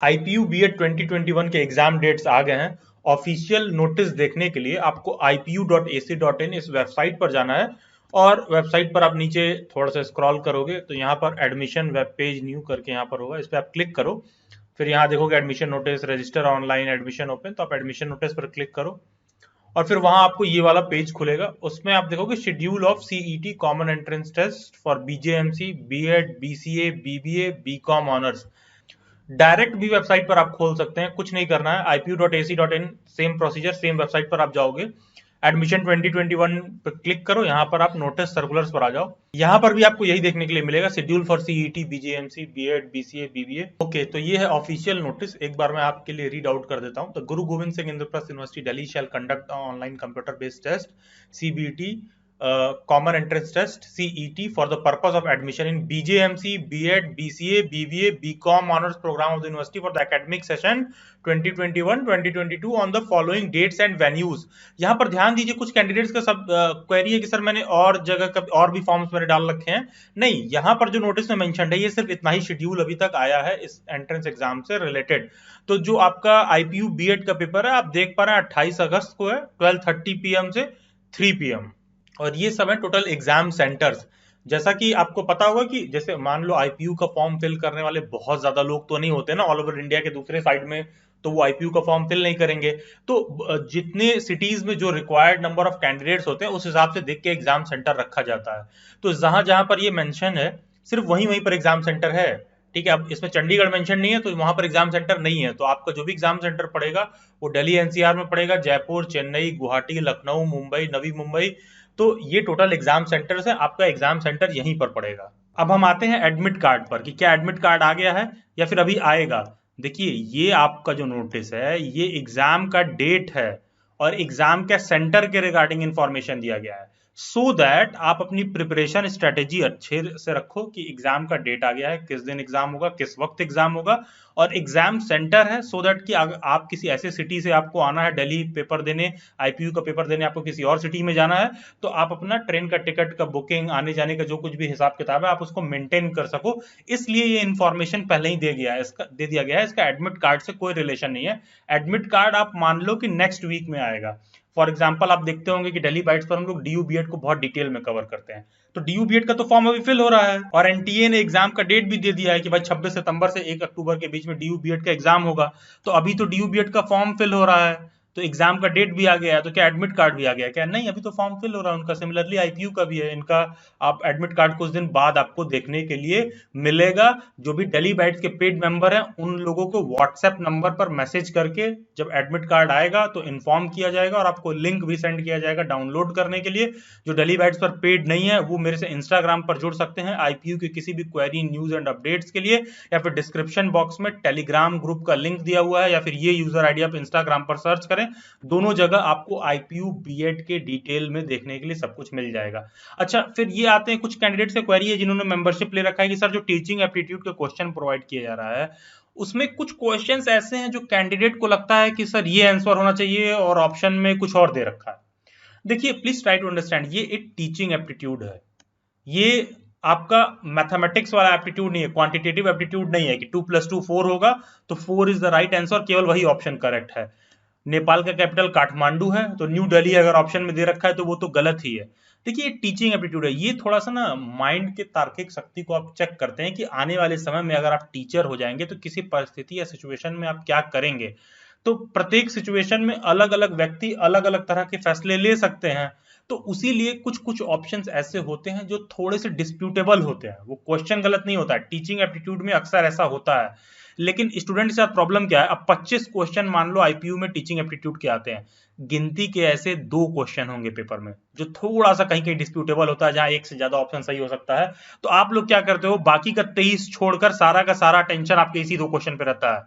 IPU BEd 2021 के exam dates आ गए हैं। ऑफिशियल नोटिस देखने के लिए आपको ipu.ac.in इस वेबसाइट पर जाना है और वेबसाइट पर आप नीचे थोड़ा सा स्क्रॉल करोगे तो यहाँ पर एडमिशन वेब पेज न्यू करके यहाँ पर होगा, इस पर आप क्लिक करो। फिर यहाँ देखोगे admission notice, register online admission open, तो आप एडमिशन नोटिस पर क्लिक करो और फिर वहां आपको ये वाला पेज खुलेगा। उसमें आप देखोगे schedule of CET common entrance test for BJMC, BEd, BCA, BBA, BCom honours. Direct भी वेबसाइट पर आप खोल सकते हैं, कुछ नहीं करना है। ipu.ac.in same procedure, same website पर आप जाओगे, एडमिशन 2021 पर क्लिक करो, यहाँ पर आप नोटिस सर्कुलर्स पर आ जाओ। यहाँ पर भी आपको यही देखने के लिए मिलेगा, schedule for CET, BJMC, BEd, BCA, BBA. Okay, तो ये है ऑफिशियल नोटिस। एक बार मैं आपके लिए रीड आउट कर देता हूँ। तो Guru Gobind Singh Indraprastha university Delhi shall conduct online computer based test CBT common entrance test CET for the purpose of admission in BJMC, BEd, BCA, BBA, BCom honors program of the university for the academic session 2021-2022 on the following dates and venues। यहाँ पर ध्यान दीजिए, कुछ candidates का सब query है कि sir मैंने और जगह का और भी फॉर्म्स मैंने डाल रखे हैं। नहीं, यहाँ पर जो नोटिस में मेंशन है ये सिर्फ इतना ही शेड्यूल अभी तक आया है इस एंट्रेंस एग्जाम से रिलेटेड। तो जो आपका आईपीयू बीएड का पेपर है आप देख पा रहे हैं 28 अगस्त को है 12:30 PM से 3 PM, और ये सब है टोटल एग्जाम सेंटर्स। जैसा कि आपको पता होगा कि जैसे मान लो आईपीयू का फॉर्म फिल करने वाले बहुत ज्यादा लोग तो नहीं होते ना ऑल ओवर इंडिया के दूसरे साइड में, तो वो आईपीयू का फॉर्म फिल नहीं करेंगे। तो जितने सिटीज में जो रिक्वायर्ड नंबर ऑफ कैंडिडेट्स होते हैं उस हिसाब से देख के एग्जाम सेंटर रखा जाता है। तो जहां जहां पर ये मेंशन है सिर्फ वहीं वहीं पर एग्जाम सेंटर है। ठीक है, अब इसमें चंडीगढ़ मेंशन नहीं है तो वहां पर एग्जाम सेंटर नहीं है। तो आपका जो भी एग्जाम सेंटर पड़ेगा वो दिल्ली एनसीआर में पड़ेगा, जयपुर, चेन्नई, गुवाहाटी, लखनऊ, मुंबई, नवी मुंबई। तो ये टोटल एग्जाम सेंटर्स है, आपका एग्जाम सेंटर यहीं पर पड़ेगा। अब हम आते हैं एडमिट कार्ड पर कि क्या एडमिट कार्ड आ गया है या फिर अभी आएगा। देखिए, ये आपका जो नोटिस है ये एग्जाम का डेट है और एग्जाम के सेंटर के रिगार्डिंग इंफॉर्मेशन दिया गया है, सो दैट आप अपनी प्रिपरेशन स्ट्रेटेजी अच्छे से रखो कि एग्जाम का डेट आ गया है, किस दिन एग्जाम होगा, किस वक्त एग्जाम होगा और एग्जाम सेंटर है, सो दैट कि आप किसी ऐसे सिटी से आपको आना है दिल्ली पेपर देने, आईपीयू का पेपर देने आपको किसी और सिटी में जाना है, तो आप अपना ट्रेन का टिकट का बुकिंग, आने जाने का जो कुछ भी हिसाब किताब है आप उसको मेंटेन कर सको। इसलिए ये इंफॉर्मेशन पहले ही दे दिया गया है। इसका एडमिट कार्ड से कोई रिलेशन नहीं है। एडमिट कार्ड आप मान लो कि नेक्स्ट वीक में आएगा। फॉर एग्जाम्पल आप देखते होंगे कि दिल्ली बाइट्स पर हम लोग डीयू बीएड को बहुत डिटेल में कवर करते हैं। तो डीयू बीएड का तो फॉर्म अभी फिल हो रहा है और एनटीए ने एग्जाम का डेट भी दे दिया है कि भाई 26 सितंबर से 1 अक्टूबर के बीच में डीयू बीएड का एग्जाम होगा। तो अभी तो डीयू बीएड का फॉर्म फिल हो रहा है, तो एग्जाम का डेट भी आ गया है, तो क्या एडमिट कार्ड भी आ गया? क्या नहीं, अभी तो फॉर्म फिल हो रहा है उनका। सिमिलरली आईपीयू का भी है, इनका आप एडमिट कार्ड कुछ दिन बाद आपको देखने के लिए मिलेगा। जो भी दिल्ली बाइट्स के पेड मेंबर हैं उन लोगों को व्हाट्सएप नंबर पर मैसेज करके जब एडमिट कार्ड आएगा तो इन्फॉर्म किया जाएगा और आपको लिंक भी सेंड किया जाएगा डाउनलोड करने के लिए। जो दिल्ली बाइट्स पर पेड नहीं है वो मेरे से इंस्टाग्राम पर जुड़ सकते हैं आईपीयू की किसी भी क्वेरी, न्यूज एंड अपडेट्स के लिए, या फिर डिस्क्रिप्शन बॉक्स में टेलीग्राम ग्रुप का लिंक दिया हुआ है, या फिर ये यूजर आईडी आप इंस्टाग्राम पर सर्च करें। दोनों जगह आपको आईपीयू बीएड के डिटेल में देखने के लिए सब कुछ मिल जाएगा। अच्छा, फिर ये आते हैं कुछ कैंडिडेट से क्वेरी है जिन्होंने मेंबरशिप ले रखा है कि सर जो टीचिंग एप्टीट्यूड का क्वेश्चन प्रोवाइड किया जा रहा है उसमें कुछ क्वेश्चंस ऐसे हैं जो कैंडिडेट को लगता है कि सर ये आंसर होना चाहिए और ऑप्शन में कुछ और दे रखा है। देखिए, प्लीज ट्राई टू अंडरस्टैंड, ये एक टीचिंग एप्टीट्यूड है, ये आपका मैथमेटिक्स वाला एप्टीट्यूड नहीं है, क्वांटिटेटिव एप्टीट्यूड नहीं है कि 2 + 2 4 होगा तो 4 इज द राइट आंसर, केवल वही ऑप्शन करेक्ट है। नेपाल का कैपिटल काठमांडू है तो न्यू दिल्ली अगर ऑप्शन में दे रखा है तो वो तो गलत ही है। देखिए, ये टीचिंग एप्टीट्यूड है, ये थोड़ा सा ना माइंड के तार्किक शक्ति को आप चेक करते हैं कि आने वाले समय में अगर आप टीचर हो जाएंगे तो किसी परिस्थिति या सिचुएशन में आप क्या करेंगे। तो प्रत्येक सिचुएशन में अलग अलग व्यक्ति अलग अलग तरह के फैसले ले सकते हैं। तो उसी लिए कुछ कुछ ऑप्शंस ऐसे होते हैं जो थोड़े से डिस्प्यूटेबल होते हैं। वो क्वेश्चन गलत नहीं होता है, टीचिंग एप्टीट्यूड में अक्सर ऐसा होता है। लेकिन स्टूडेंट के साथ प्रॉब्लम क्या है, अब 25 क्वेश्चन मान लो आईपीयू में टीचिंग एप्टीट्यूड के आते हैं, गिनती के ऐसे 2 क्वेश्चन होंगे पेपर में जो थोड़ा सा कहीं कहीं डिस्प्यूटेबल होता है, जहां एक से ज्यादा ऑप्शन सही हो सकता है। तो आप लोग क्या करते हो, बाकी का 23 छोड़कर सारा का सारा टेंशन आपके इसी 2 क्वेश्चन पे रहता है।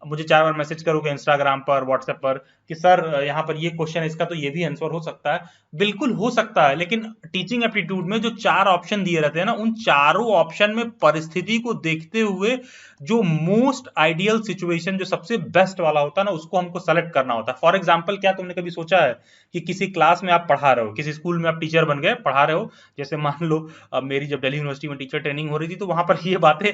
मुझे 4 बार मैसेज करोगे इंस्टाग्राम पर, व्हाट्सएप पर कि सर यहाँ पर ये क्वेश्चन है, इसका तो ये भी आंसर हो सकता है। बिल्कुल हो सकता है, लेकिन टीचिंग एप्टीट्यूड में जो 4 ऑप्शन दिए रहते हैं ना, उन चारों ऑप्शन में परिस्थिति को देखते हुए जो मोस्ट आइडियल सिचुएशन, जो सबसे बेस्ट वाला होता है ना, उसको हमको सेलेक्ट करना होता है। फॉर एग्जाम्पल, क्या तुमने कभी सोचा है कि किसी क्लास में आप पढ़ा रहे हो, किसी स्कूल में आप टीचर बन गए, पढ़ा रहे हो, जैसे मान लो मेरी जब दिल्ली यूनिवर्सिटी में टीचर ट्रेनिंग हो रही थी तो वहां पर ये बातें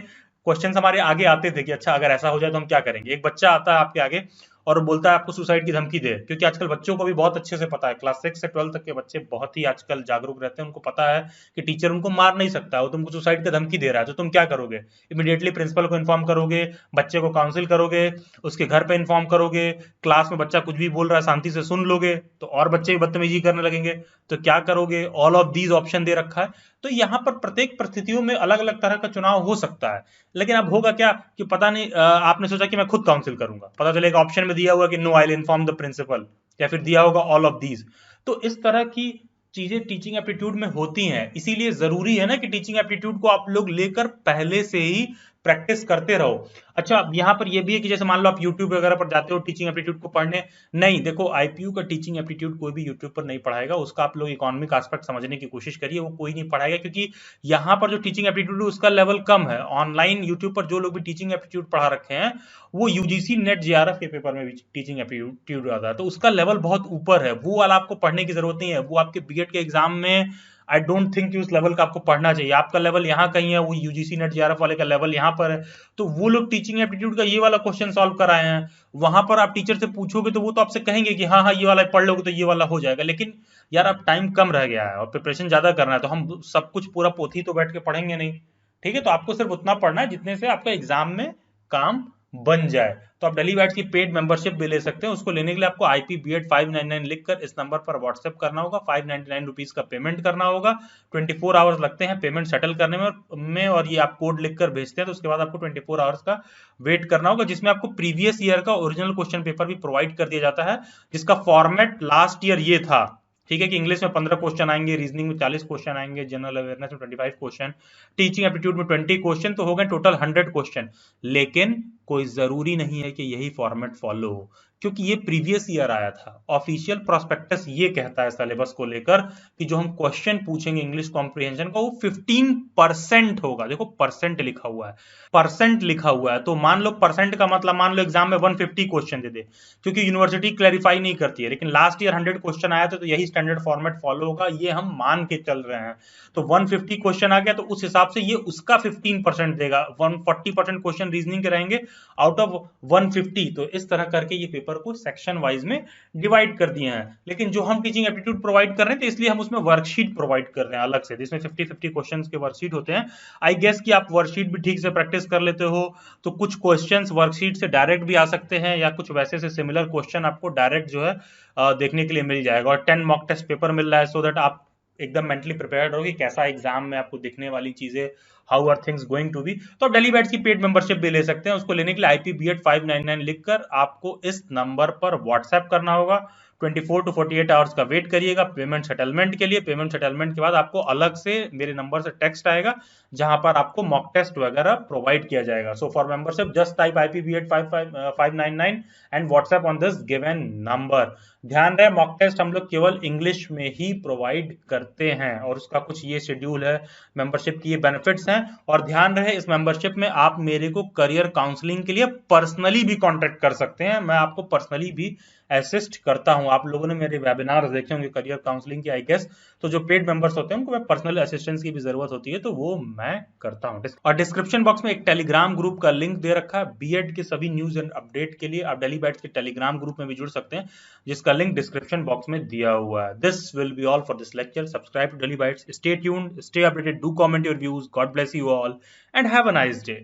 क्वेश्चंस हमारे आगे आते थे कि अच्छा अगर ऐसा हो जाए तो हम क्या करेंगे। एक बच्चा आता है आपके आगे और बोलता है आपको सुसाइड की धमकी दे, क्योंकि आजकल बच्चों को भी बहुत अच्छे से पता है, क्लास 6 से 12 तक के बच्चे बहुत ही आजकल जागरूक रहते हैं, उनको पता है कि टीचर उनको मार नहीं सकता, वो तुमको सुसाइड की धमकी दे रहा है तो तुम क्या करोगे। इमीडिएटली प्रिंसिपल को इन्फॉर्म करोगे, बच्चे को काउंसिल करोगे, उसके घर पे इन्फॉर्म करोगे, क्लास में बच्चा कुछ भी बोल रहा है शांति से सुन लोगे, तो और बच्चे भी बदतमीजी करने लगेंगे, तो क्या करोगे। ऑल ऑफ दीज ऑप्शन दे रखा है। तो यहाँ पर प्रत्येक परिस्थितियों में अलग अलग तरह का चुनाव हो सकता है। लेकिन अब होगा क्या कि पता नहीं, आपने सोचा कि मैं खुद काउंसिल करूंगा, पता चलेगा ऑप्शन में दिया हुआ कि no I will inform the principal, या फिर दिया होगा ऑल ऑफ दीज। तो इस तरह की चीजें टीचिंग एप्टीट्यूड में होती हैं, इसीलिए जरूरी है ना कि टीचिंग एप्टीट्यूड को आप लोग लेकर पहले से ही प्रैक्टिस करते रहो। अच्छा, यहाँ पर ये भी है कि जैसे मान लो आप यूट्यूब वगैरह पर जाते हो टीचिंग एप्टीट्यूड को पढ़ने, नहीं देखो आईपीयू का टीचिंग एप्टीट्यूड कोई भी यूट्यूब पर नहीं पढ़ाएगा, उसका आप लोग इकोनॉमिक एस्पेक्ट समझने की कोशिश करिए, वो कोई नहीं पढ़ाएगा, क्योंकि यहाँ पर जो टीचिंग एप्टीट्यूड है उसका लेवल कम है। ऑनलाइन यूट्यूब पर जो लोग भी टीचिंग एप्टीट्यूड पढ़ा रखे हैं वो यूजीसी नेट जेआरएफ के पेपर में भी टीचिंग एप्टीट्यूड आता है, तो उसका लेवल बहुत ऊपर है, वो वाला आपको पढ़ने की जरूरत नहीं है। वो आपके बीएड के एग्जाम में आई डोंट थिंक कि उस लेवल का आपको पढ़ना चाहिए, आपका लेवल यहाँ कहीं है, वो यूजीसी नेट जेआरएफ वाले का लेवल यहाँ पर है। तो वो लोग टीचिंग एप्टीट्यूड का ये वाला क्वेश्चन सॉल्व कर आए हैं, वहां पर आप टीचर से पूछोगे तो वो तो आपसे कहेंगे कि हाँ हाँ ये वाला पढ़ लोगे तो ये वाला हो जाएगा, लेकिन यार अब टाइम कम रह गया है और प्रिपरेशन ज्यादा करना है, तो हम सब कुछ पूरा पोथी तो बैठ के पढ़ेंगे नहीं। ठीक है, तो आपको सिर्फ उतना पढ़ना है जितने से आपका एग्जाम में काम बन जाए। तो आप डेली बैट्स की पेड मेंबरशिप भी ले सकते हैं, उसको लेने के लिए आपको IPBED 599 लिखकर इस नंबर पर व्हाट्सएप करना होगा, 599 रुपीज का पेमेंट करना होगा, 24 आवर्स लगते हैं पेमेंट सेटल करने में और ये आप कोड लिखकर भेजते हैं तो उसके बाद आपको 24 आवर्स का वेट करना होगा, जिसमें आपको प्रीवियस ईयर का ओरिजिनल क्वेश्चन पेपर भी प्रोवाइड कर दिया जाता है, जिसका फॉर्मेट लास्ट ईयर ये था। ठीक है कि इंग्लिश में 15 क्वेश्चन आएंगे, रीजनिंग में 40 क्वेश्चन आएंगे, जनरल अवेयरनेस में 25 क्वेश्चन, टीचिंग एप्टीट्यूड में 20 क्वेश्चन, तो हो गए टोटल 100 क्वेश्चन। लेकिन कोई जरूरी नहीं है कि यही फॉर्मेट फॉलो हो, क्योंकि ये प्रीवियस ईयर आया था। ऑफिशियल प्रोस्पेक्टस ये कहता है सिलेबस को लेकर कि जो हम क्वेश्चन पूछेंगे इंग्लिश कॉम्प्रिहेंशन का वो 15% होगा। देखो परसेंट लिखा हुआ है, परसेंट लिखा हुआ है, तो मान लो परसेंट का मतलब मान लो एग्जाम में 150 क्वेश्चन दे दे, क्योंकि यूनिवर्सिटी क्लैरिफाई नहीं करती है, लेकिन लास्ट ईयर 100 क्वेश्चन आया था तो यही स्टैंडर्ड फॉर्मेट फॉलो होगा, ये हम मान के चल रहे हैं। तो 150 क्वेश्चन आ गया तो उस हिसाब से ये उसका 15% देगा, 140% क्वेश्चन रीजनिंग के रहेंगे आउट ऑफ 150। तो इस तरह करके ये पेपर को सेक्शन वाइज में डिवाइड कर दिए हैं। लेकिन जो हम टीचिंग एप्टीट्यूड प्रोवाइड कर रहे हैं तो इसलिए हम उसमें वर्कशीट प्रोवाइड कर रहे हैं अलग से, जिसमें 50-50 क्वेश्चंस के वर्कशीट होते हैं। आई गेस कि आप वर्कशीट भी ठीक से प्रैक्टिस कर लेते हो, तो कुछ क्वेश्चंस वर्कशीट से डायरेक्ट भी आ सकते हैं, या कुछ वैसे से सिमिलर क्वेश्चन आपको डायरेक्ट जो है देखने के लिए मिल जाएगा। और 10 मॉक टेस्ट पेपर मिल रहा है, सो दैट आप एकदम मेंटली प्रिपेयर्ड हो कि कैसा एग्जाम में आपको दिखने वाली चीजें, how are things going to be. तो आप डेली बैट्स की पेड मेंबरशिप भी ले सकते हैं, उसको लेने के लिए IPBED 599 लिखकर आपको इस नंबर पर व्हाट्सएप करना होगा। 24 to 48 आवर्स का वेट करिएगा पेमेंट सेटलमेंट के लिए। पेमेंट सेटलमेंट के बाद आपको अलग से मेरे नंबर से टेक्स्ट आएगा जहां पर आपको मॉक टेस्ट वगैरह प्रोवाइड किया जाएगा। So for membership just type IPBED 599 and WhatsApp on this given number. ध्यान रहे मॉक टेस्ट हम लोग केवल इंग्लिश में ही प्रोवाइड करते हैं और उसका कुछ ये शेड्यूल है, मेंबरशिप की ये बेनिफिट्स हैं। और ध्यान रहे इस मेंबरशिप में आप मेरे को करियर काउंसलिंग के लिए पर्सनली भी कांटेक्ट कर सकते हैं, मैं आपको पर्सनली भी असिस्ट करता हूं। आप लोगों ने मेरे वेबिनार देखे होंगे करियर काउंसलिंग के आई गेस, तो जो पेड मेंबर्स होते हैं उनको मैं पर्सनल असिस्टेंस की भी जरूरत होती है तो वो मैं करता हूं। और डिस्क्रिप्शन बॉक्स में एक टेलीग्राम ग्रुप का लिंक दे रखा है बीएड के सभी न्यूज एंड अपडेट के लिए, आप डेली बैट्स के टेलीग्राम ग्रुप में भी जुड़ सकते हैं जिसका लिंक डिस्क्रिप्शन बॉक्स में दिया हुआ है। This will be all for this lecture. Subscribe to Daily Bats, stay tuned, stay updated, do comment your views, God bless you all and have a nice day.